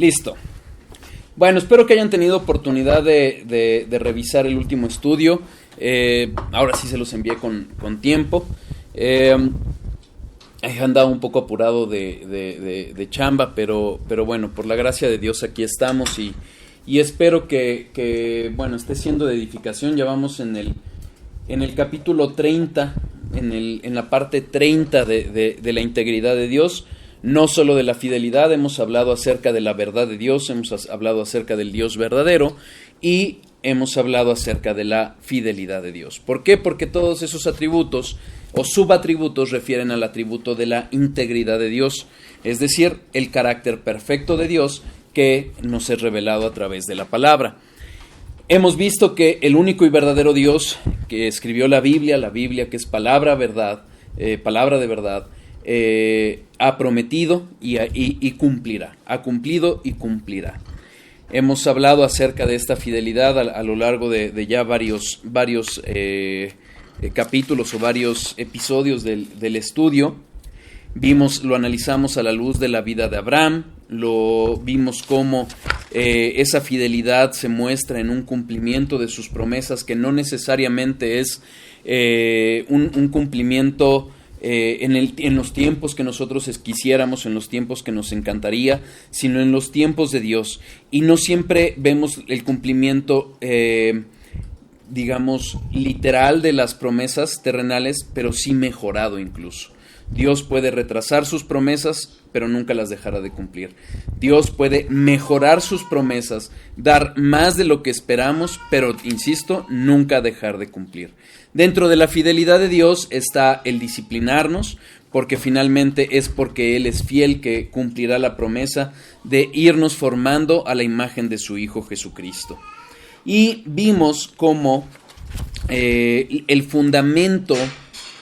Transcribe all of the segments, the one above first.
Listo. Bueno, espero que hayan tenido oportunidad de revisar el último estudio. Ahora sí se los envié con tiempo. He andado un poco apurado de chamba, pero bueno, por la gracia de Dios aquí estamos y espero que bueno, esté siendo de edificación. Ya vamos en el capítulo 30, en la parte 30 de la integridad de Dios. No solo de la fidelidad, hemos hablado acerca de la verdad de Dios, hemos hablado acerca del Dios verdadero y hemos hablado acerca de la fidelidad de Dios. ¿Por qué? Porque todos esos atributos o subatributos refieren al atributo de la integridad de Dios, es decir, el carácter perfecto de Dios que nos es revelado a través de la palabra. Hemos visto que el único y verdadero Dios que escribió la Biblia que es palabra de verdad, ha prometido y cumplirá, ha cumplido y cumplirá. Hemos hablado acerca de esta fidelidad a lo largo de ya varios capítulos o varios episodios del estudio. Lo analizamos a la luz de la vida de Abraham, vimos cómo esa fidelidad se muestra en un cumplimiento de sus promesas que no necesariamente es un cumplimiento en los tiempos que nosotros quisiéramos, en los tiempos que nos encantaría, sino en los tiempos de Dios. Y no siempre vemos el cumplimiento, digamos, literal de las promesas terrenales, pero sí mejorado incluso. Dios puede retrasar sus promesas, pero nunca las dejará de cumplir. Dios puede mejorar sus promesas, dar más de lo que esperamos, pero, insisto, nunca dejar de cumplir. Dentro de la fidelidad de Dios está el disciplinarnos, porque finalmente es porque Él es fiel que cumplirá la promesa de irnos formando a la imagen de su Hijo Jesucristo. Y vimos cómo el fundamento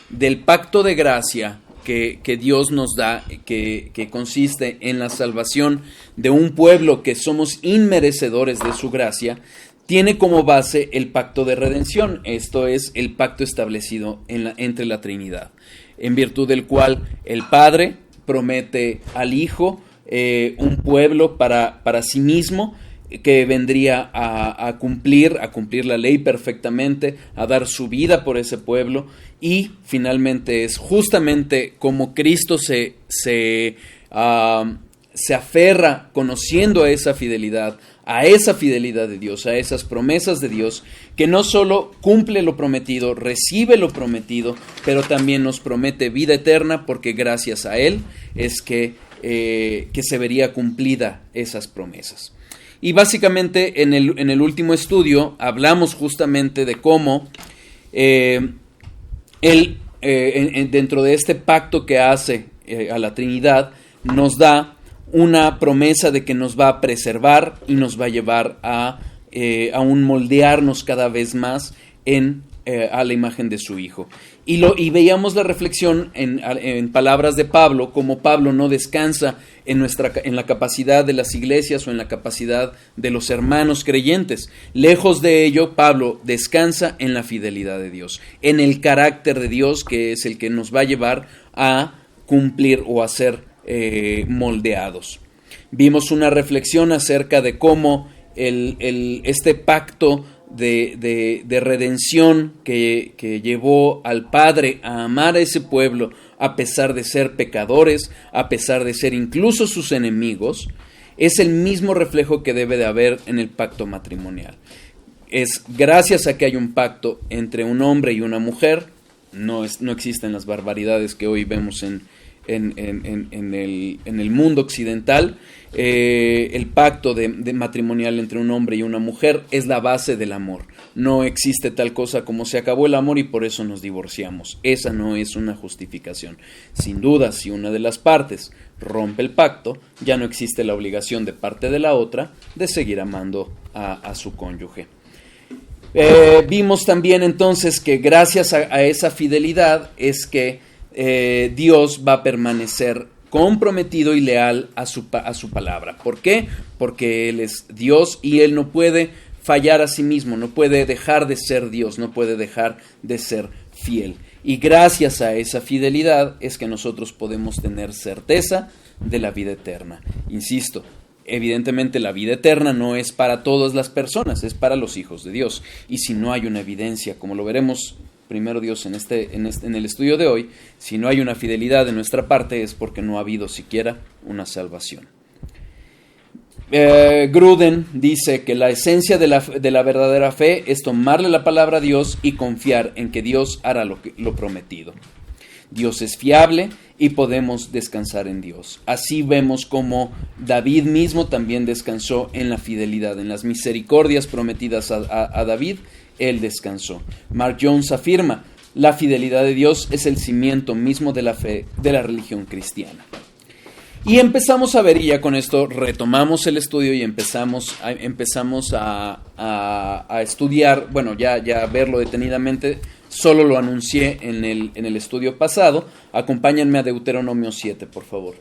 del pacto de gracia que Dios nos da, que consiste en la salvación de un pueblo que somos inmerecedores de su gracia, tiene como base el pacto de redención. Esto es el pacto establecido entre la Trinidad, en virtud del cual el Padre promete al Hijo un pueblo para sí mismo, que vendría a cumplir la ley perfectamente, a dar su vida por ese pueblo, y finalmente es justamente como Cristo se aferra conociendo a esa fidelidad de Dios, a esas promesas de Dios, que no solo cumple lo prometido, recibe lo prometido, pero también nos promete vida eterna, porque gracias a Él es que se vería cumplida esas promesas. Y básicamente en el último estudio hablamos justamente de cómo Él, dentro de este pacto que hace a la Trinidad, nos da una promesa de que nos va a preservar y nos va a llevar a un moldearnos cada vez más a la imagen de su Hijo. Y veíamos la reflexión en palabras de Pablo, como Pablo no descansa en la capacidad de las iglesias o en la capacidad de los hermanos creyentes. Lejos de ello, Pablo descansa en la fidelidad de Dios, en el carácter de Dios, que es el que nos va a llevar a cumplir o a ser moldeados. Vimos una reflexión acerca de cómo este pacto de redención que llevó al Padre a amar a ese pueblo a pesar de ser pecadores, a pesar de ser incluso sus enemigos, es el mismo reflejo que debe de haber en el pacto matrimonial. Es gracias a que hay un pacto entre un hombre y una mujer, no existen las barbaridades que hoy vemos en el mundo occidental. El pacto de matrimonial entre un hombre y una mujer es la base del amor. No existe tal cosa como se acabó el amor y por eso nos divorciamos. Esa no es una justificación. Sin duda, si una de las partes rompe el pacto, ya no existe la obligación de parte de la otra de seguir amando a su cónyuge. Vimos también entonces que gracias a esa fidelidad es que Dios va a permanecer comprometido y leal a su palabra. ¿Por qué? Porque Él es Dios y Él no puede fallar a sí mismo, no puede dejar de ser Dios, no puede dejar de ser fiel. Y gracias a esa fidelidad es que nosotros podemos tener certeza de la vida eterna. Insisto, evidentemente la vida eterna no es para todas las personas, es para los hijos de Dios. Y si no hay una evidencia, como lo veremos primero Dios en el estudio de hoy, si no hay una fidelidad de nuestra parte es porque no ha habido siquiera una salvación. Gruden dice que la esencia de la verdadera fe es tomarle la palabra a Dios y confiar en que Dios hará lo prometido. Dios es fiable y podemos descansar en Dios. Así vemos como David mismo también descansó en la fidelidad, en las misericordias prometidas a David, él descansó. Mark Jones afirma, la fidelidad de Dios es el cimiento mismo de la fe de la religión cristiana. Y empezamos a ver, y ya con esto retomamos el estudio y empezamos a estudiar, bueno, ya a verlo detenidamente. Solo lo anuncié en el estudio pasado. Acompáñenme a Deuteronomio 7, por favor.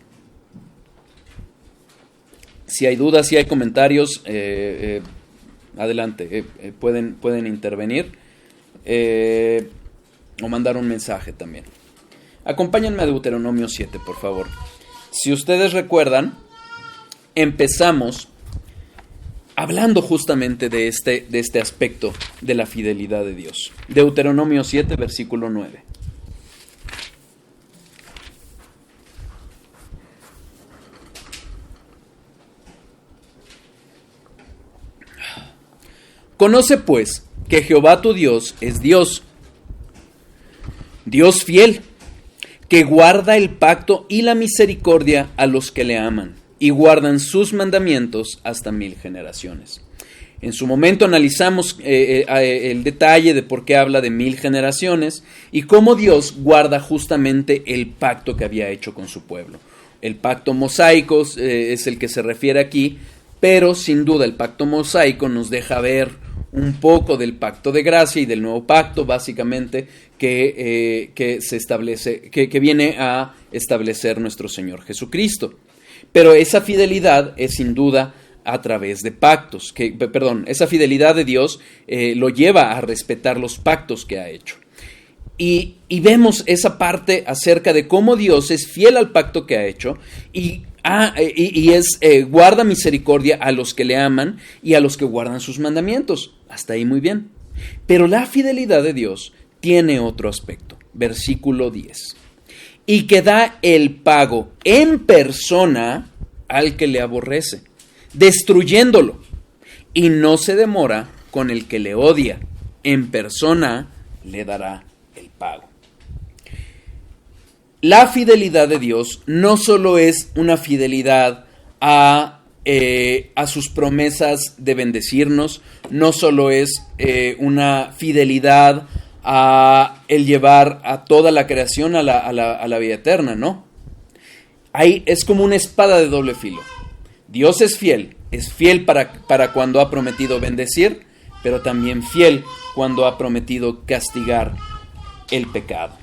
Si hay dudas, si hay comentarios, adelante, pueden intervenir o mandar un mensaje también. Acompáñenme a Deuteronomio 7, por favor. Si ustedes recuerdan, empezamos hablando justamente de este aspecto de la fidelidad de Dios. Deuteronomio 7, versículo 9. Conoce pues que Jehová tu Dios es Dios, Dios fiel, que guarda el pacto y la misericordia a los que le aman y guardan sus mandamientos hasta 1000 generaciones. En su momento analizamos el detalle de por qué habla de 1000 generaciones y cómo Dios guarda justamente el pacto que había hecho con su pueblo. El pacto mosaico es el que se refiere aquí, pero sin duda el pacto mosaico nos deja ver un poco del pacto de gracia y del nuevo pacto, básicamente, que se establece, que viene a establecer nuestro Señor Jesucristo. Pero esa fidelidad es sin duda a través de pactos, esa fidelidad de Dios lo lleva a respetar los pactos que ha hecho. Y vemos esa parte acerca de cómo Dios es fiel al pacto que ha hecho y guarda misericordia a los que le aman y a los que guardan sus mandamientos. Hasta ahí muy bien. Pero la fidelidad de Dios tiene otro aspecto. Versículo 10. Y que da el pago en persona al que le aborrece, destruyéndolo, y no se demora con el que le odia. En persona le dará el pago. La fidelidad de Dios no solo es una fidelidad a sus promesas de bendecirnos, no solo es una fidelidad a el llevar a toda la creación a la vida eterna, no. Ahí es como una espada de doble filo. Dios es fiel para cuando ha prometido bendecir, pero también fiel cuando ha prometido castigar el pecado.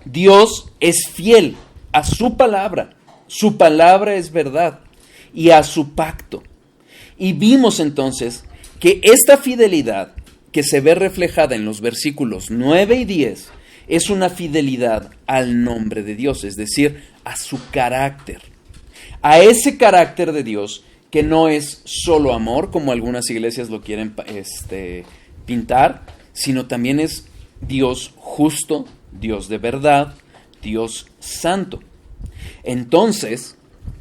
Dios es fiel a su palabra es verdad, y a su pacto. Y vimos entonces que esta fidelidad que se ve reflejada en los versículos 9 y 10 es una fidelidad al nombre de Dios, es decir, a su carácter, a ese carácter de Dios que no es solo amor, como algunas iglesias lo quieren pintar, sino también es Dios justo, Dios de verdad, Dios santo. Entonces,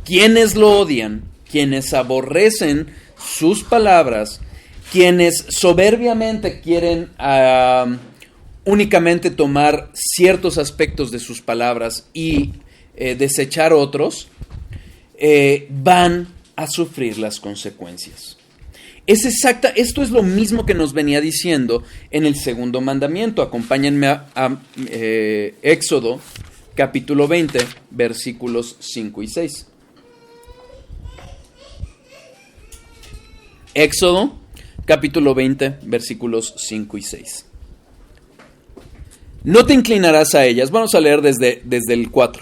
quienes lo odian, quienes aborrecen sus palabras, quienes soberbiamente quieren únicamente tomar ciertos aspectos de sus palabras y desechar otros, van a sufrir las consecuencias. Esto es lo mismo que nos venía diciendo en el segundo mandamiento. Acompáñenme a Éxodo, capítulo 20, versículos 5 y 6. Éxodo, capítulo 20, versículos 5 y 6. No te inclinarás a ellas. Vamos a leer desde el 4.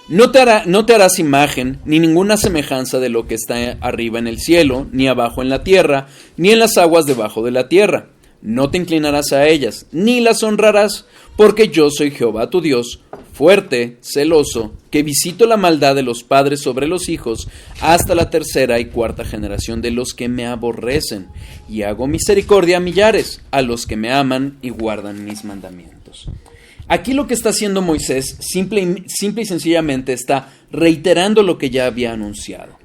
No te harás imagen, ni ninguna semejanza de lo que está arriba en el cielo, ni abajo en la tierra, ni en las aguas debajo de la tierra. No te inclinarás a ellas, ni las honrarás, porque yo soy Jehová tu Dios, fuerte, celoso, que visito la maldad de los padres sobre los hijos hasta la tercera y cuarta generación de los que me aborrecen, y hago misericordia a millares, a los que me aman y guardan mis mandamientos. Aquí lo que está haciendo Moisés, simple y sencillamente, está reiterando lo que ya había anunciado.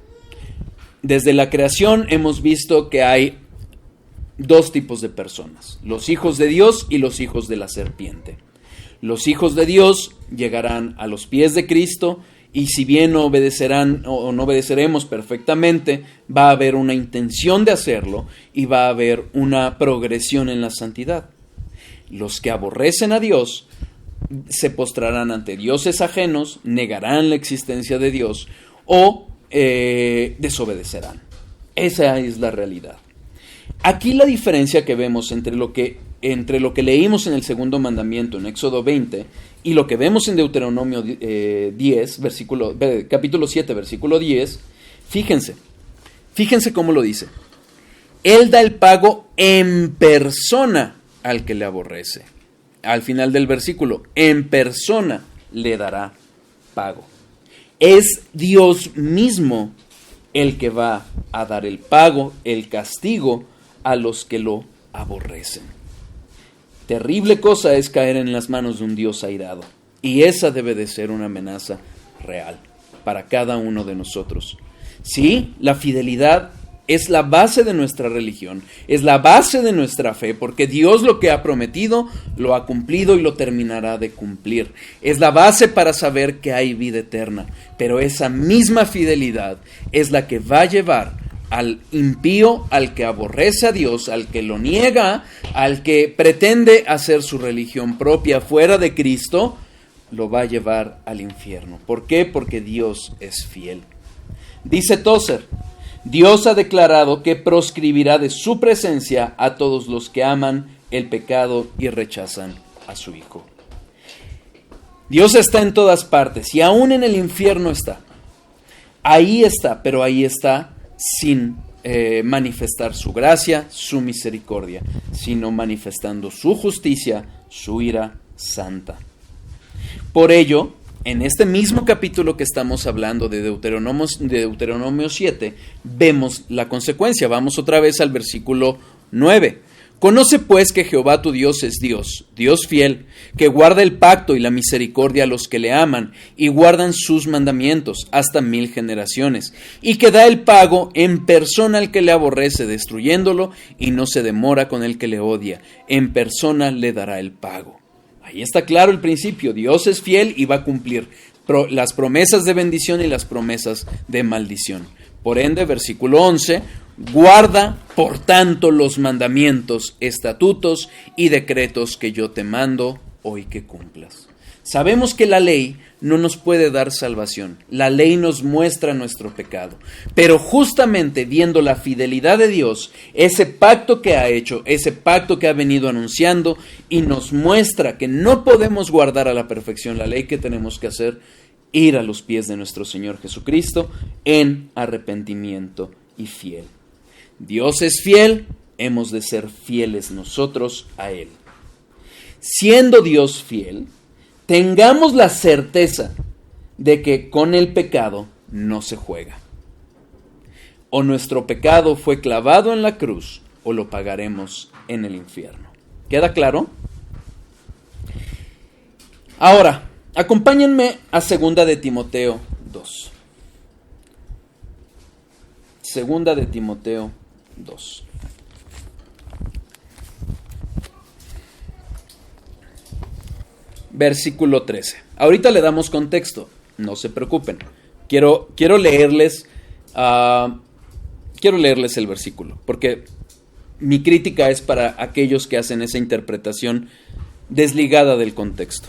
Desde la creación hemos visto que hay dos tipos de personas, los hijos de Dios y los hijos de la serpiente. Los hijos de Dios llegarán a los pies de Cristo y si bien no obedecerán o no obedeceremos perfectamente, va a haber una intención de hacerlo y va a haber una progresión en la santidad. Los que aborrecen a Dios se postrarán ante dioses ajenos, negarán la existencia de Dios o desobedecerán. Esa es la realidad. Aquí la diferencia que vemos entre lo que leímos en el segundo mandamiento en Éxodo 20 y lo que vemos en Deuteronomio 10, capítulo 7, versículo 10, fíjense cómo lo dice. Él da el pago en persona al que le aborrece. Al final del versículo, en persona le dará pago. Es Dios mismo el que va a dar el pago, el castigo a los que lo aborrecen. Terrible cosa es caer en las manos de un Dios airado, y esa debe de ser una amenaza real para cada uno de nosotros. Sí, la fidelidad es la base de nuestra religión, es la base de nuestra fe, porque Dios lo que ha prometido lo ha cumplido y lo terminará de cumplir. Es la base para saber que hay vida eterna, pero esa misma fidelidad es la que va a llevar al impío, al que aborrece a Dios, al que lo niega, al que pretende hacer su religión propia fuera de Cristo, lo va a llevar al infierno. ¿Por qué? Porque Dios es fiel. Dice Tozer, Dios ha declarado que proscribirá de su presencia a todos los que aman el pecado y rechazan a su Hijo. Dios está en todas partes y aún en el infierno está. Ahí está, pero ahí está sin manifestar su gracia, su misericordia, sino manifestando su justicia, su ira santa. Por ello, en este mismo capítulo que estamos hablando de Deuteronomio 7, vemos la consecuencia. Vamos otra vez al versículo 9. Conoce pues que Jehová tu Dios es Dios, Dios fiel, que guarda el pacto y la misericordia a los que le aman y guardan sus mandamientos hasta 1000 generaciones, y que da el pago en persona al que le aborrece, destruyéndolo, y no se demora con el que le odia, en persona le dará el pago. Ahí está claro el principio, Dios es fiel y va a cumplir las promesas de bendición y las promesas de maldición. Por ende, versículo 11, guarda, por tanto, los mandamientos, estatutos y decretos que yo te mando hoy que cumplas. Sabemos que la ley no nos puede dar salvación. La ley nos muestra nuestro pecado. Pero justamente viendo la fidelidad de Dios, ese pacto que ha hecho, ese pacto que ha venido anunciando y nos muestra que no podemos guardar a la perfección la ley, que tenemos que hacer, ir a los pies de nuestro Señor Jesucristo en arrepentimiento y fiel. Dios es fiel, hemos de ser fieles nosotros a Él. Siendo Dios fiel, tengamos la certeza de que con el pecado no se juega. O nuestro pecado fue clavado en la cruz, o lo pagaremos en el infierno. ¿Queda claro? Ahora, acompáñenme a 2 de Timoteo 2. 2 de Timoteo 2. Versículo 13. Ahorita le damos contexto, no se preocupen. Quiero leerles el versículo, porque mi crítica es para aquellos que hacen esa interpretación desligada del contexto.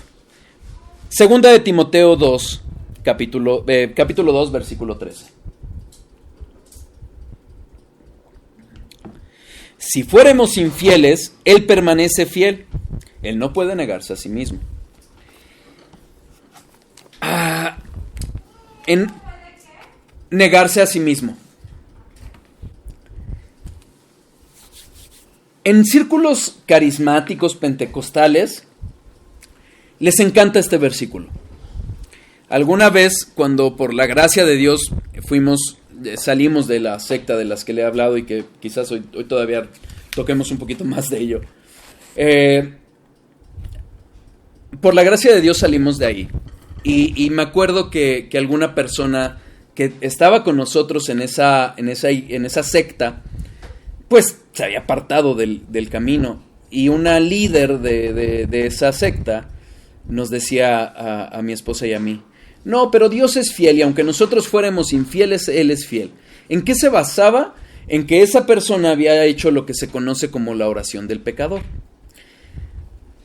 2 de Timoteo 2, capítulo 2, versículo 13. Si fuéramos infieles, Él permanece fiel. Él no puede negarse a sí mismo. En negarse a sí mismo. En círculos carismáticos pentecostales les encanta este versículo. Alguna vez, cuando por la gracia de Dios salimos de la secta de las que le he hablado y que quizás hoy todavía toquemos un poquito más de ello. Por la gracia de Dios salimos de ahí. Y me acuerdo que alguna persona que estaba con nosotros en esa secta, pues se había apartado del camino. Y una líder de esa secta nos decía a mi esposa y a mí: no, pero Dios es fiel, y aunque nosotros fuéramos infieles, Él es fiel. ¿En qué se basaba? En que esa persona había hecho lo que se conoce como la oración del pecador.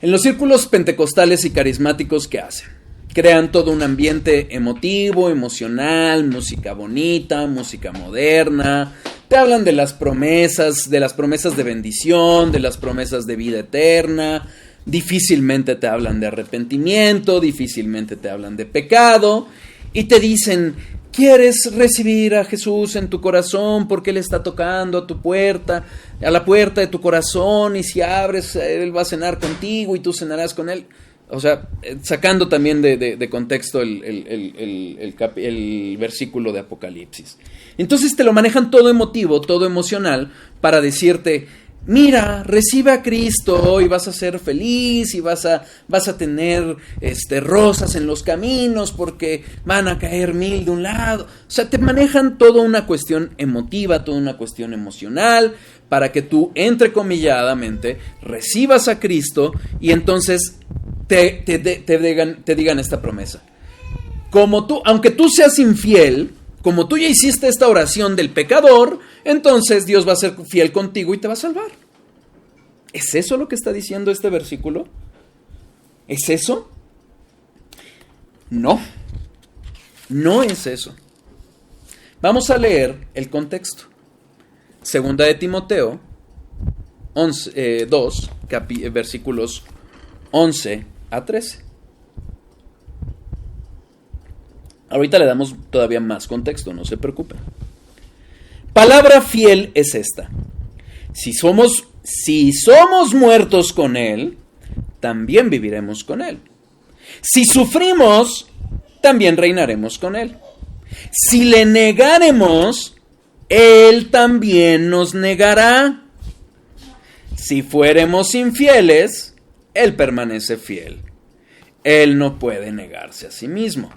En los círculos pentecostales y carismáticos, ¿qué hacen? Crean todo un ambiente emotivo, emocional, música bonita, música moderna. Te hablan de las promesas de bendición, de las promesas de vida eterna. Difícilmente te hablan de arrepentimiento, difícilmente te hablan de pecado. Y te dicen: ¿quieres recibir a Jesús en tu corazón? Porque Él está tocando a tu puerta, a la puerta de tu corazón, y si abres, Él va a cenar contigo y tú cenarás con Él. O sea, sacando también de contexto el versículo de Apocalipsis. Entonces te lo manejan todo emotivo, todo emocional, para decirte: mira, recibe a Cristo y vas a ser feliz y vas a tener rosas en los caminos porque van a caer 1000 de un lado. O sea, te manejan toda una cuestión emotiva, toda una cuestión emocional, para que tú, entrecomilladamente, recibas a Cristo y entonces te digan esta promesa. Aunque tú seas infiel, como tú ya hiciste esta oración del pecador, entonces Dios va a ser fiel contigo y te va a salvar. ¿Es eso lo que está diciendo este versículo? ¿Es eso? No, no es eso. Vamos a leer el contexto. Segunda de Timoteo 2, versículos 11 a 13. Ahorita le damos todavía más contexto, no se preocupen. Palabra fiel es esta: si somos muertos con Él, también viviremos con Él. Si sufrimos, también reinaremos con Él. Si le negaremos, Él también nos negará. Si fuéremos infieles, Él permanece fiel. Él no puede negarse a sí mismo.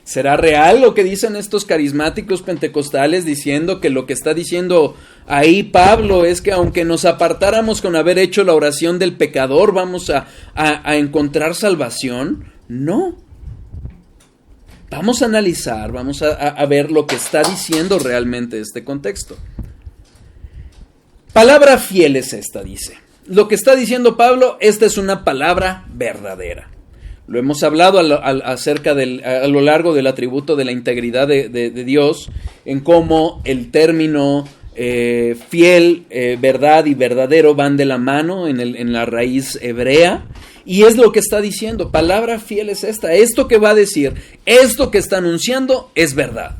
¿Será real lo que dicen estos carismáticos pentecostales diciendo que lo que está diciendo ahí Pablo es que aunque nos apartáramos con haber hecho la oración del pecador vamos a encontrar salvación? No. Vamos a analizar, vamos a ver lo que está diciendo realmente este contexto. Palabra fiel es esta, dice. Lo que está diciendo Pablo, esta es una palabra verdadera. Lo hemos hablado acerca a lo largo del atributo de la integridad de Dios, en cómo el término fiel, verdad y verdadero van de la mano en la raíz hebrea, y es lo que está diciendo. Palabra fiel es esta. Esto que va a decir, esto que está anunciando es verdad.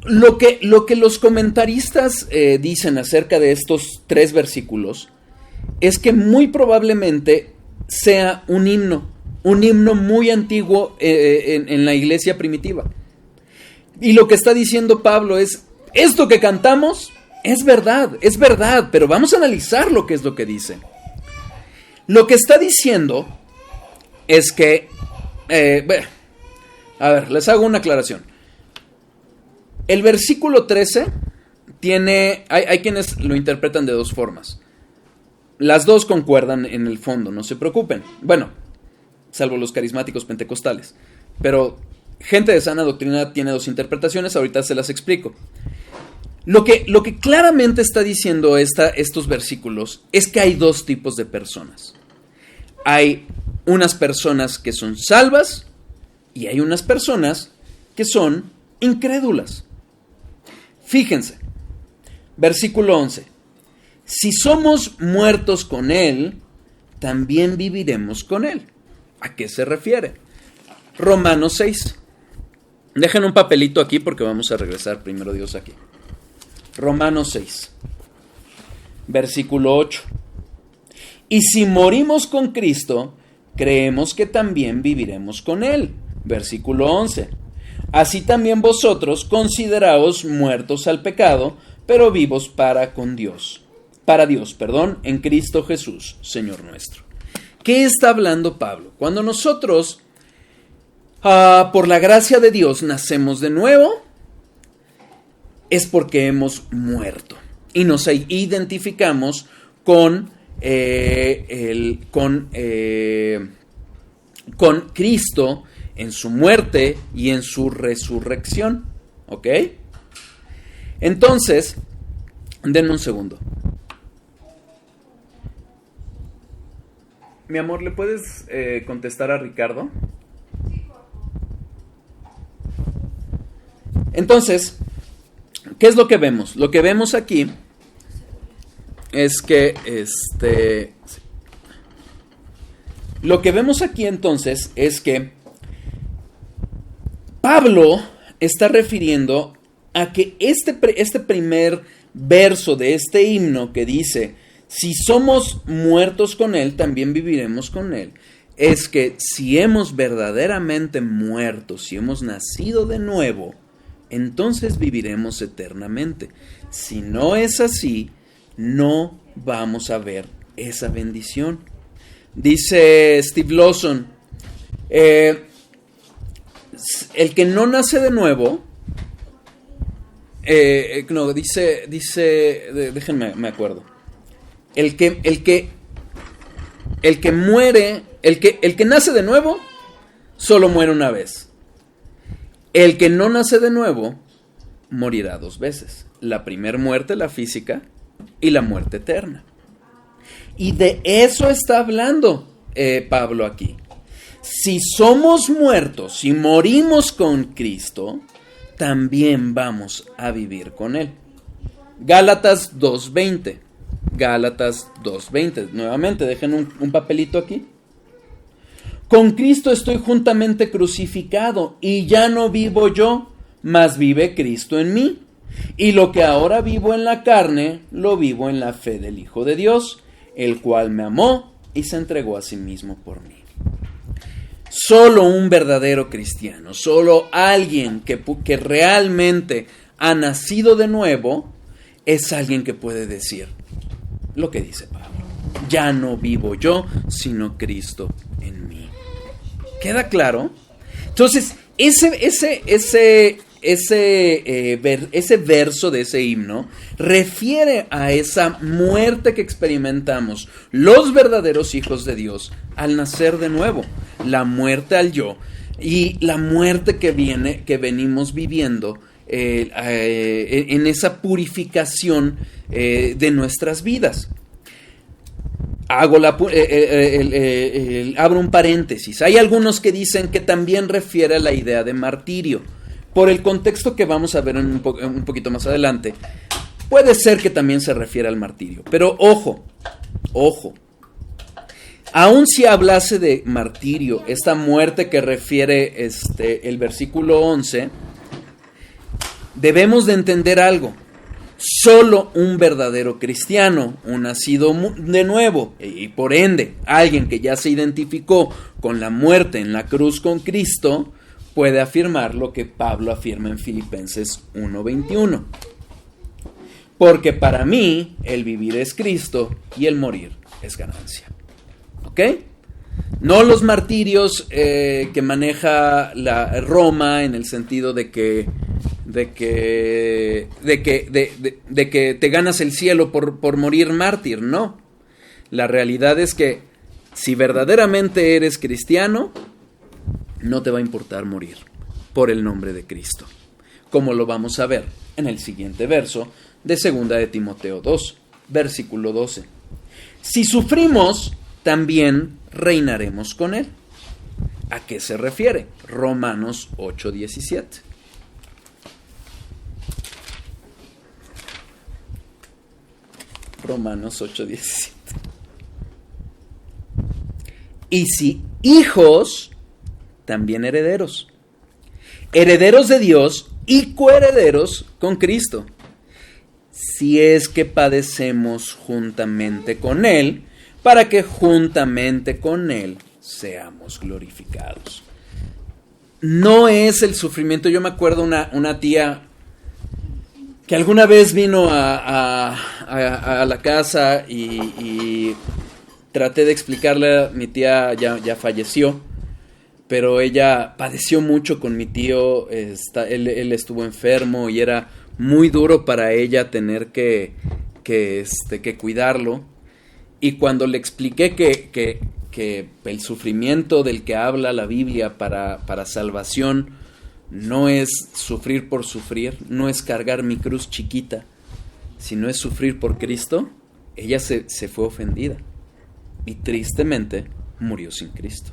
Lo que los comentaristas dicen acerca de estos 3 versículos es que muy probablemente sea un himno muy antiguo en la iglesia primitiva. Y lo que está diciendo Pablo es: esto que cantamos es verdad, pero vamos a analizar lo que es lo que dice. Lo que está diciendo es que, a ver, les hago una aclaración. El versículo 13 hay quienes lo interpretan de 2 formas. Las 2 concuerdan en el fondo, no se preocupen. Bueno, salvo los carismáticos pentecostales. Pero gente de sana doctrina tiene 2 interpretaciones, ahorita se las explico. Lo que claramente está diciendo estos versículos es que hay 2 tipos de personas. Hay unas personas que son salvas y hay unas personas que son incrédulas. Fíjense, versículo 11. Si somos muertos con Él, también viviremos con Él. ¿A qué se refiere? Romanos 6. Dejen un papelito aquí porque vamos a regresar primero Dios aquí. Romanos 6, versículo 8. Y si morimos con Cristo, creemos que también viviremos con Él. Versículo 11. Así también vosotros consideraos muertos al pecado, pero vivos para Dios, en Cristo Jesús, Señor nuestro. ¿Qué está hablando Pablo? Cuando nosotros, por la gracia de Dios, nacemos de nuevo, es porque hemos muerto y nos identificamos con Cristo en su muerte y en su resurrección. ¿Ok? Entonces, denme un segundo. Mi amor, ¿le puedes contestar a Ricardo? Entonces, ¿qué es lo que vemos? Lo que vemos aquí es que lo que vemos aquí entonces es que Pablo está refiriendo a que este primer verso de este himno que dice, si somos muertos con Él, también viviremos con Él, es que si hemos verdaderamente muerto, si hemos nacido de nuevo, entonces viviremos eternamente. Si no es así, no vamos a ver esa bendición. Dice Steve Lawson, el que no nace de nuevo, déjenme, me acuerdo. El que muere, el que nace de nuevo, solo muere una vez. El que no nace de nuevo, morirá 2 veces. La primera muerte, la física, y la muerte eterna. Y de eso está hablando Pablo aquí. Si somos muertos, si morimos con Cristo, también vamos a vivir con Él. Gálatas 2:20. Gálatas 2:20. Nuevamente, dejen un papelito aquí. Con Cristo estoy juntamente crucificado, y ya no vivo yo, mas vive Cristo en mí. Y lo que ahora vivo en la carne, lo vivo en la fe del Hijo de Dios, el cual me amó y se entregó a sí mismo por mí. Solo un verdadero cristiano, solo alguien que realmente ha nacido de nuevo, es alguien que puede decir lo que dice Pablo. Ya no vivo yo, sino Cristo en mí. ¿Queda claro? Entonces, ese verso de ese himno refiere a esa muerte que experimentamos los verdaderos hijos de Dios al nacer de nuevo, la muerte al yo y la muerte que venimos viviendo en esa purificación de nuestras vidas. Abro un paréntesis. Hay algunos que dicen que también refiere a la idea de martirio. Por el contexto que vamos a ver un poquito más adelante, puede ser que también se refiera al martirio. Pero ojo, aun si hablase de martirio, esta muerte que refiere el versículo 11, debemos de entender algo. Solo un verdadero cristiano, un nacido de nuevo, y por ende, alguien que ya se identificó con la muerte en la cruz con Cristo, puede afirmar lo que Pablo afirma en Filipenses 1:21. Porque para mí, el vivir es Cristo y el morir es ganancia. ¿Ok? No los martirios que maneja la Roma en el sentido de que te ganas el cielo por morir mártir, no. La realidad es que si verdaderamente eres cristiano, no te va a importar morir por el nombre de Cristo, como lo vamos a ver en el siguiente verso de 2 de Timoteo 2, versículo 12. Si sufrimos, también reinaremos con Él. ¿A qué se refiere? Romanos 8:17. Romanos 8:17. Y si hijos, también herederos. Herederos de Dios y coherederos con Cristo. Si es que padecemos juntamente con Él, para que juntamente con Él seamos glorificados. No es el sufrimiento. Yo me acuerdo una tía que alguna vez vino a la casa y traté de explicarle. Mi tía ya falleció, pero ella padeció mucho con mi tío. Él estuvo enfermo y era muy duro para ella tener que cuidarlo. Y cuando le expliqué que el sufrimiento del que habla la Biblia para salvación no es sufrir por sufrir, no es cargar mi cruz chiquita, sino es sufrir por Cristo, ella se fue ofendida y tristemente murió sin Cristo.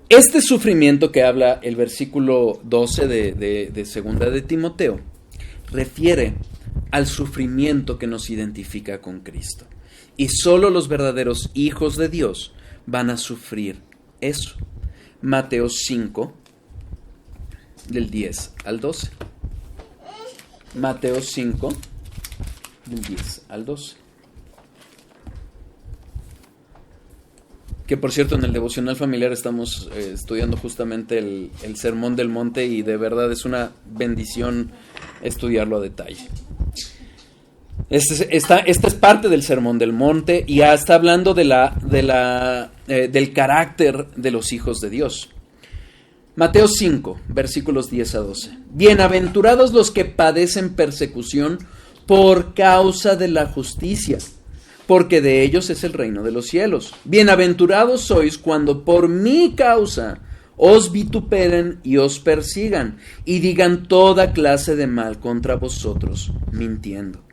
Este sufrimiento que habla el versículo 12 de segunda de Timoteo refiere al sufrimiento que nos identifica con Cristo. Y solo los verdaderos hijos de Dios van a sufrir eso. Mateo 5, del 10 al 12. Mateo 5, del 10 al 12. Que por cierto, en el devocional familiar estamos estudiando justamente el Sermón del Monte y de verdad es una bendición estudiarlo a detalle. Esta es parte del Sermón del Monte y ya está hablando del carácter de los hijos de Dios. Mateo 5, versículos 10 a 12. Bienaventurados los que padecen persecución por causa de la justicia, porque de ellos es el reino de los cielos. Bienaventurados sois cuando por mi causa os vituperen y os persigan, y digan toda clase de mal contra vosotros, mintiendo.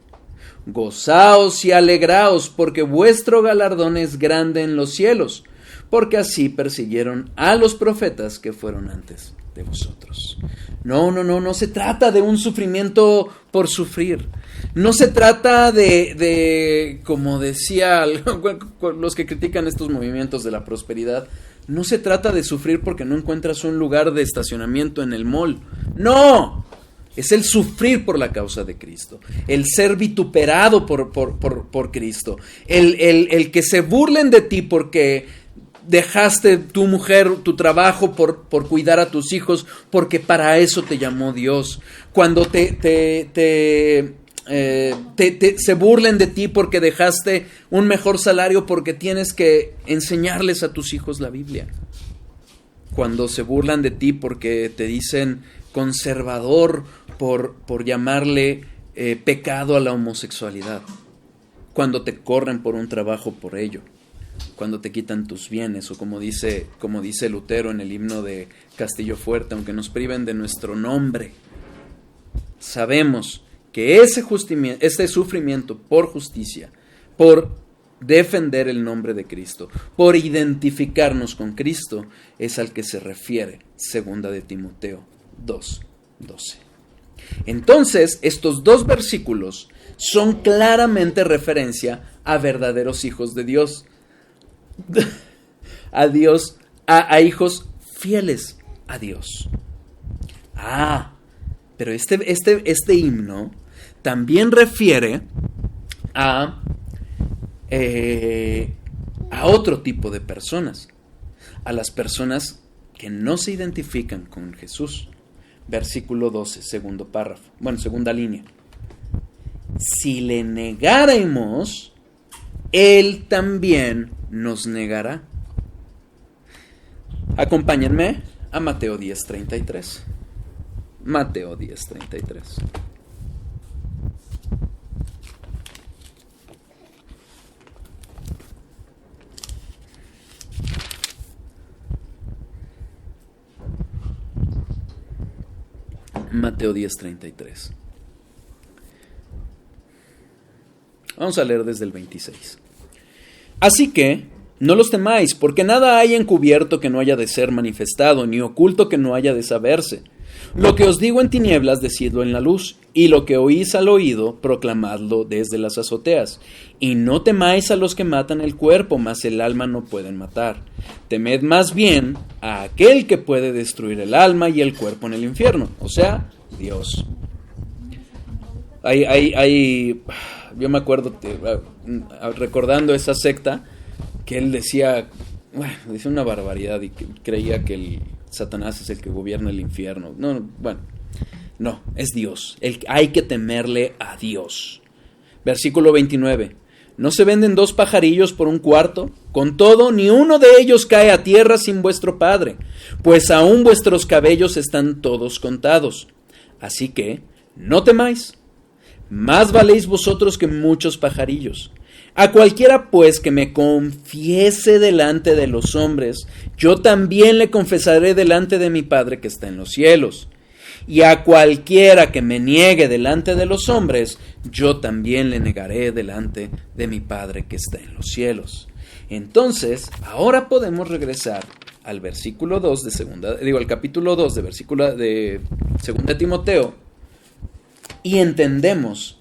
Gozaos y alegraos, porque vuestro galardón es grande en los cielos, porque así persiguieron a los profetas que fueron antes de vosotros. No se trata de un sufrimiento por sufrir. No se trata de como decía los que critican estos movimientos de la prosperidad, no se trata de sufrir porque no encuentras un lugar de estacionamiento en el mall. ¡No! Es el sufrir por la causa de Cristo, el ser vituperado por Cristo, el que se burlen de ti porque dejaste tu mujer, tu trabajo por cuidar a tus hijos, porque para eso te llamó Dios. Cuando se burlen de ti porque dejaste un mejor salario porque tienes que enseñarles a tus hijos la Biblia. Cuando se burlan de ti porque te dicen conservador por llamarle pecado a la homosexualidad. Cuando te corren por un trabajo por ello. Cuando te quitan tus bienes, o como dice Lutero en el himno de Castillo Fuerte, aunque nos priven de nuestro nombre, sabemos que ese sufrimiento por justicia, por defender el nombre de Cristo, por identificarnos con Cristo, es al que se refiere segunda de Timoteo 2:12. Entonces, estos dos versículos son claramente referencia a verdaderos hijos de Dios. A Dios, a hijos fieles a Dios. Pero este himno también refiere a otro tipo de personas, a las personas que no se identifican con Jesús. Versículo 12, segundo párrafo, segunda línea. Si le negáremos, Él también nos negará. Acompáñenme a Mateo 10:33. Mateo 10:33. Mateo 10:33. Vamos a leer desde el 26. Así que, no los temáis, porque nada hay encubierto que no haya de ser manifestado, ni oculto que no haya de saberse. Lo que os digo en tinieblas, decidlo en la luz, y lo que oís al oído, proclamadlo desde las azoteas. Y no temáis a los que matan el cuerpo, mas el alma no pueden matar. Temed más bien a aquel que puede destruir el alma y el cuerpo en el infierno, o sea, Dios. Yo me acuerdo, recordando esa secta, que él decía, bueno, decía una barbaridad y que creía que el Satanás es el que gobierna el infierno. No, bueno, no, es Dios. Hay que temerle a Dios. Versículo 29. ¿No se venden 2 pajarillos por 1 cuarto? Con todo, ni uno de ellos cae a tierra sin vuestro Padre, pues aún vuestros cabellos están todos contados. Así que, no temáis, más valéis vosotros que muchos pajarillos. A cualquiera pues que me confiese delante de los hombres, yo también le confesaré delante de mi Padre que está en los cielos. Y a cualquiera que me niegue delante de los hombres, yo también le negaré delante de mi Padre que está en los cielos. Entonces, ahora podemos regresar al versículo 2 de al capítulo 2 de versículo de 2 Timoteo, y entendemos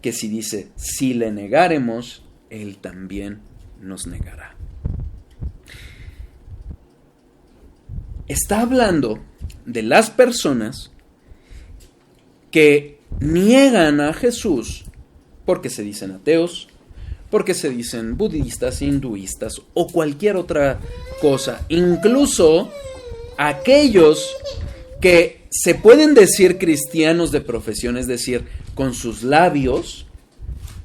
que si dice, si le negaremos, Él también nos negará. Está hablando de las personas que niegan a Jesús porque se dicen ateos, porque se dicen budistas, hinduistas o cualquier otra cosa. Incluso aquellos que se pueden decir cristianos de profesión, es decir, con sus labios,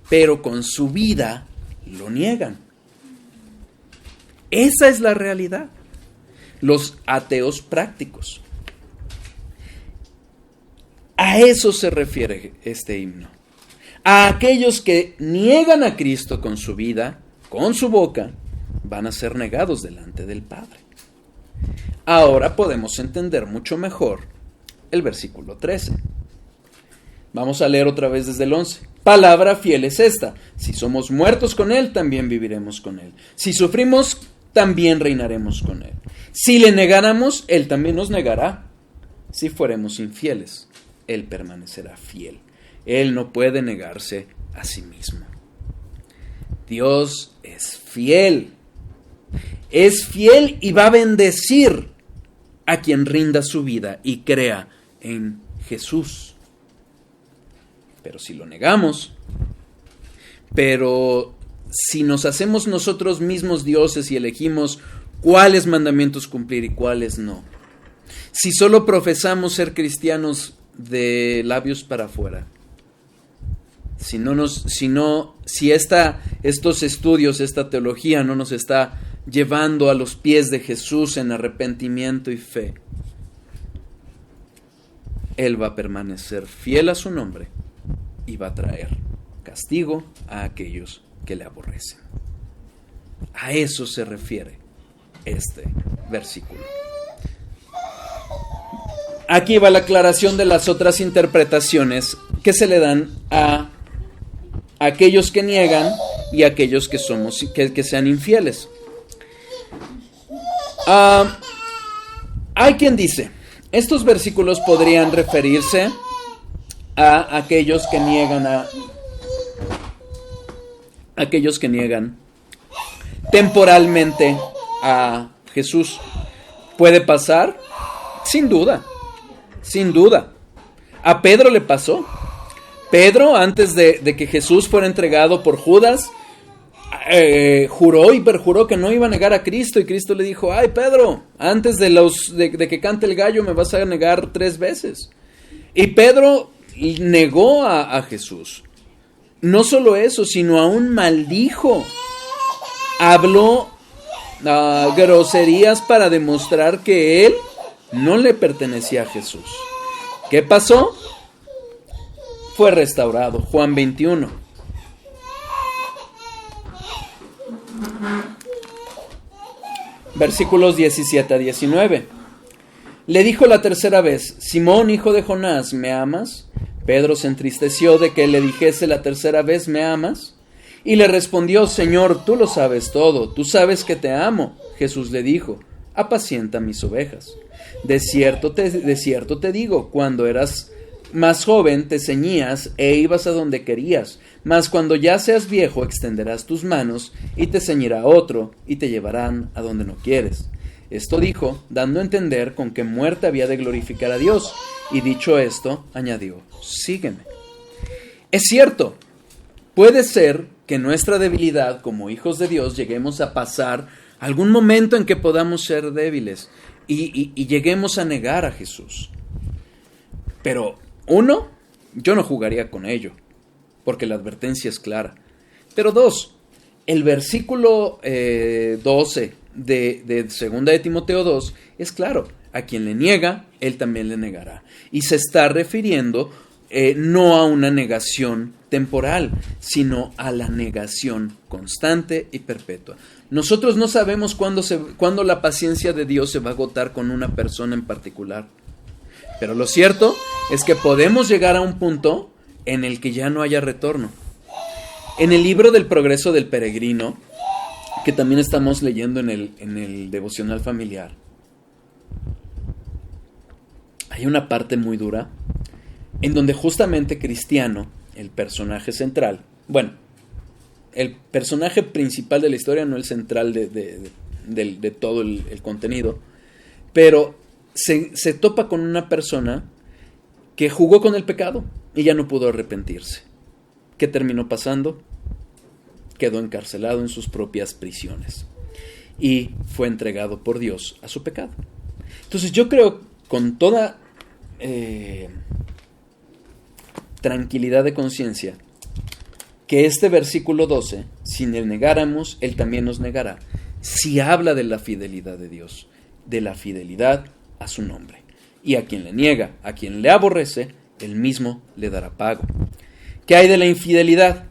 pero con su vida lo niegan. Esa es la realidad. Los ateos prácticos. A eso se refiere este himno. A aquellos que niegan a Cristo con su vida, con su boca, van a ser negados delante del Padre. Ahora podemos entender mucho mejor el versículo 13. Vamos a leer otra vez desde el 11. Palabra fiel es esta: si somos muertos con Él, también viviremos con Él. Si sufrimos, también reinaremos con Él. Si le negáramos, Él también nos negará. Si fuéramos infieles, Él permanecerá fiel. Él no puede negarse a sí mismo. Dios es fiel. Es fiel y va a bendecir a quien rinda su vida y crea en Jesús. Pero si lo negamos, pero si nos hacemos nosotros mismos dioses y elegimos cuáles mandamientos cumplir y cuáles no, si solo profesamos ser cristianos de labios para afuera, si estos estudios, esta teología no nos está llevando a los pies de Jesús en arrepentimiento y fe, Él va a permanecer fiel a su nombre y va a traer castigo a aquellos que le aborrecen. A eso se refiere este versículo. Aquí va la aclaración de las otras interpretaciones que se le dan a aquellos que niegan y a aquellos que sean infieles. Hay quien dice, estos versículos podrían referirse a aquellos que niegan temporalmente a Jesús. ¿Puede pasar? Sin duda. A Pedro le pasó. Pedro, antes de que Jesús fuera entregado por Judas, juró y perjuró que no iba a negar a Cristo, y Cristo le dijo, ay Pedro, antes de que cante el gallo me vas a negar 3 veces. Y Pedro negó a Jesús. No solo eso, sino aún maldijo. Habló groserías para demostrar que él no le pertenecía a Jesús. ¿Qué pasó? Fue restaurado. Juan 21. Versículos 17 a 19. Le dijo la tercera vez, Simón, hijo de Jonás, ¿me amas? Pedro se entristeció de que le dijese la tercera vez, ¿me amas? Y le respondió, Señor, tú lo sabes todo, tú sabes que te amo. Jesús le dijo, apacienta mis ovejas. De cierto te digo, cuando eras más joven te ceñías e ibas a donde querías, mas cuando ya seas viejo extenderás tus manos y te ceñirá otro y te llevarán a donde no quieres. Esto dijo, dando a entender con qué muerte había de glorificar a Dios. Y dicho esto, añadió, sígueme. Es cierto, puede ser que nuestra debilidad como hijos de Dios lleguemos a pasar algún momento en que podamos ser débiles y lleguemos a negar a Jesús. Pero, uno, yo no jugaría con ello, porque la advertencia es clara. Pero dos, el versículo 12 de 2 de Timoteo 2 es claro. A quien le niega, él también le negará. Y se está refiriendo no a una negación temporal, sino a la negación constante y perpetua. Nosotros no sabemos cuándo la paciencia de Dios se va a agotar con una persona en particular. Pero lo cierto es que podemos llegar a un punto en el que ya no haya retorno. En el libro del Progreso del Peregrino, que también estamos leyendo en el devocional familiar, hay una parte muy dura en donde justamente Cristiano, el personaje central, bueno, el personaje principal de la historia, no el central de todo el contenido, pero se topa con una persona que jugó con el pecado y ya no pudo arrepentirse. ¿Qué terminó pasando? Quedó encarcelado en sus propias prisiones y fue entregado por Dios a su pecado. Entonces yo creo con toda tranquilidad de conciencia que este versículo 12, si le negáramos, Él también nos negará, si habla de la fidelidad de Dios, de la fidelidad a su nombre. Y a quien le niega, a quien le aborrece, Él mismo le dará pago. ¿Qué hay de la infidelidad?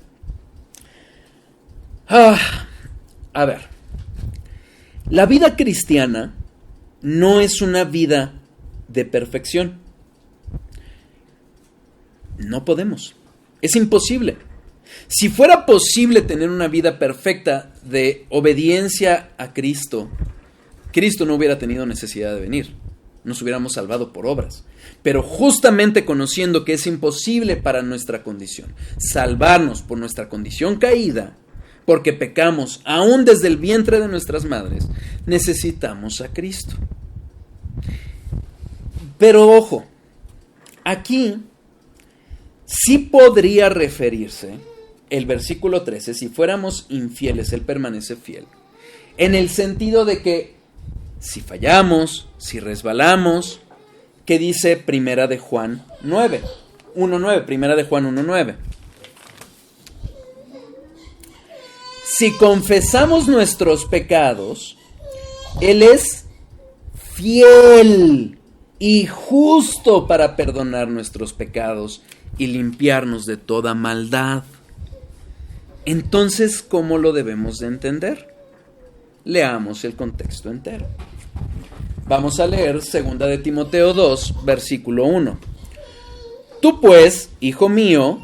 A ver, la vida cristiana no es una vida de perfección. No podemos. Es imposible. Si fuera posible tener una vida perfecta de obediencia a Cristo, Cristo no hubiera tenido necesidad de venir. Nos hubiéramos salvado por obras. Pero justamente conociendo que es imposible para nuestra condición salvarnos por nuestra condición caída, porque pecamos aún desde el vientre de nuestras madres, necesitamos a Cristo. Pero ojo, aquí sí podría referirse el versículo 13, si fuéramos infieles, Él permanece fiel, en el sentido de que si fallamos, si resbalamos, ¿qué dice Primera de Juan 1:9? Primera de Juan 1:9. Si confesamos nuestros pecados, Él es fiel y justo para perdonar nuestros pecados y limpiarnos de toda maldad. Entonces, ¿cómo lo debemos de entender? Leamos el contexto entero. Vamos a leer 2 de Timoteo 2, versículo 1. Tú pues, hijo mío,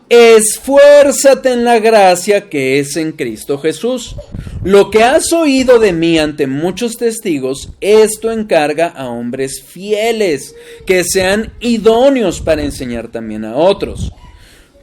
esfuérzate en la gracia que es en Cristo Jesús. Lo que has oído de mí ante muchos testigos, esto encarga a hombres fieles, que sean idóneos para enseñar también a otros.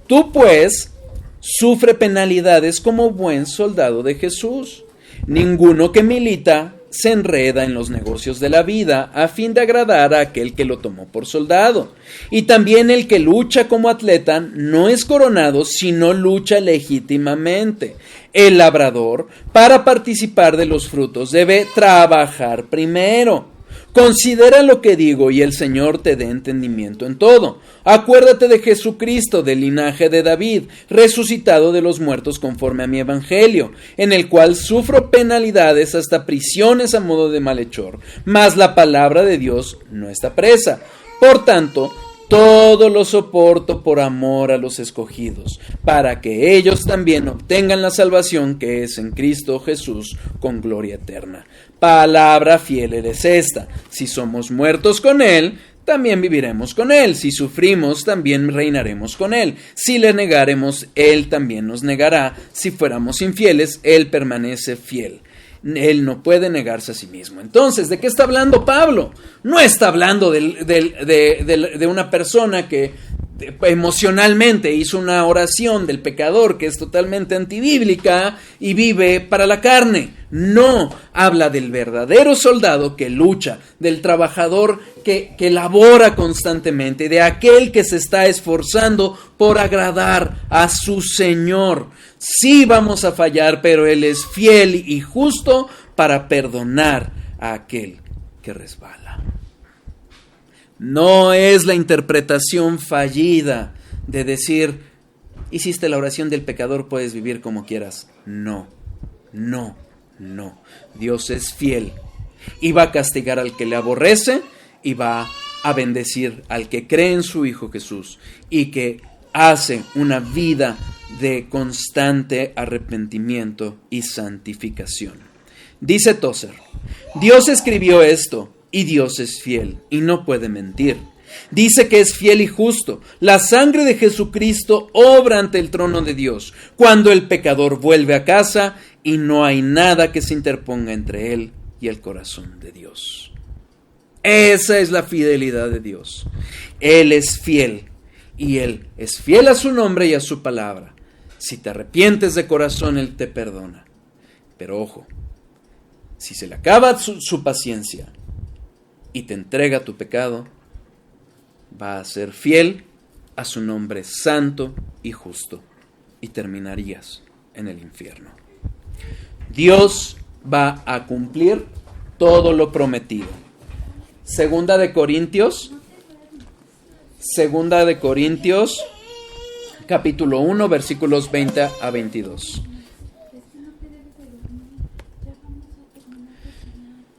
Tú pues, sufre penalidades como buen soldado de Jesús. Ninguno que milita se enreda en los negocios de la vida a fin de agradar a aquel que lo tomó por soldado. Y también el que lucha como atleta no es coronado, sino lucha legítimamente. El labrador, para participar de los frutos, debe trabajar primero. Considera lo que digo y el Señor te dé entendimiento en todo. Acuérdate de Jesucristo, del linaje de David, resucitado de los muertos conforme a mi evangelio, en el cual sufro penalidades hasta prisiones a modo de malhechor, mas la palabra de Dios no está presa. Por tanto, todo lo soporto por amor a los escogidos, para que ellos también obtengan la salvación que es en Cristo Jesús con gloria eterna. Palabra fiel eres esta: si somos muertos con Él, también viviremos con Él. Si sufrimos, también reinaremos con Él. Si le negaremos, Él también nos negará. Si fuéramos infieles, Él permanece fiel. Él no puede negarse a sí mismo. Entonces, ¿de qué está hablando Pablo? No está hablando de una persona que emocionalmente hizo una oración del pecador que es totalmente antibíblica y vive para la carne. No, habla del verdadero soldado que lucha, del trabajador que labora constantemente, de aquel que se está esforzando por agradar a su Señor. Sí vamos a fallar, pero Él es fiel y justo para perdonar a aquel que resbala. No es la interpretación fallida de decir, hiciste la oración del pecador, puedes vivir como quieras. No. Dios es fiel y va a castigar al que le aborrece y va a bendecir al que cree en su Hijo Jesús y que hace una vida de constante arrepentimiento y santificación. Dice Tozer, Dios escribió esto y Dios es fiel y no puede mentir. Dice que es fiel y justo. La sangre de Jesucristo obra ante el trono de Dios cuando el pecador vuelve a casa y no hay nada que se interponga entre él y el corazón de Dios. Esa es la fidelidad de Dios. Él es fiel y Él es fiel a su nombre y a su palabra. Si te arrepientes de corazón, Él te perdona. Pero ojo, si se le acaba su paciencia y te entrega tu pecado, va a ser fiel a su nombre santo y justo y terminarías en el infierno. Dios va a cumplir todo lo prometido. Segunda de Corintios, capítulo 1, versículos 20 a 22.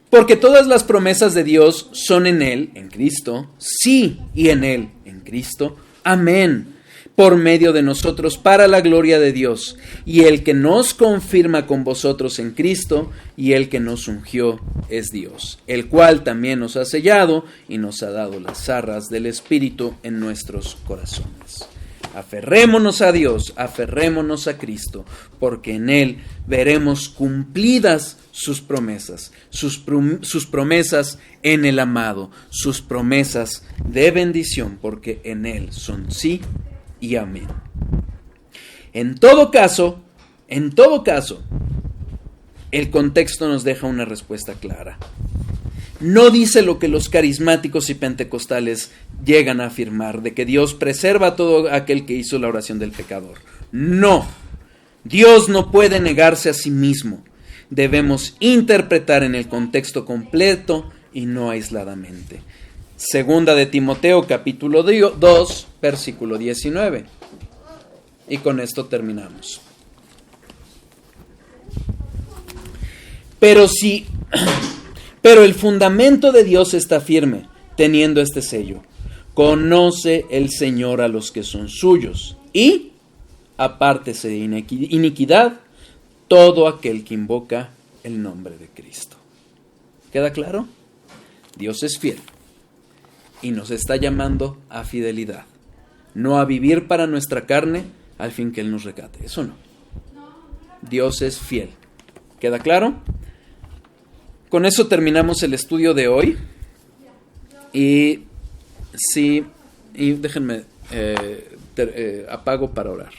Porque todas las promesas de Dios son en Él, en Cristo, sí, y en Él, en Cristo, amén, por medio de nosotros para la gloria de Dios, y el que nos confirma con vosotros en Cristo, y el que nos ungió es Dios, el cual también nos ha sellado y nos ha dado las arras del Espíritu en nuestros corazones. Aferrémonos a Dios, aferrémonos a Cristo, porque en Él veremos cumplidas sus promesas, sus promesas en el amado, sus promesas de bendición, porque en Él son sí y amén. En todo caso, el contexto nos deja una respuesta clara. No dice lo que los carismáticos y pentecostales llegan a afirmar, de que Dios preserva a todo aquel que hizo la oración del pecador. No, Dios no puede negarse a sí mismo. Debemos interpretar en el contexto completo y no aisladamente. Segunda de Timoteo, capítulo 2, versículo 19. Y con esto terminamos. Pero el fundamento de Dios está firme, teniendo este sello. Conoce el Señor a los que son suyos, y apártese de iniquidad todo aquel que invoca el nombre de Cristo. ¿Queda claro? Dios es fiel y nos está llamando a fidelidad, no a vivir para nuestra carne al fin que Él nos rescate. Eso no. Dios es fiel. ¿Queda claro? Con eso terminamos el estudio de hoy. Y déjenme apago para orar.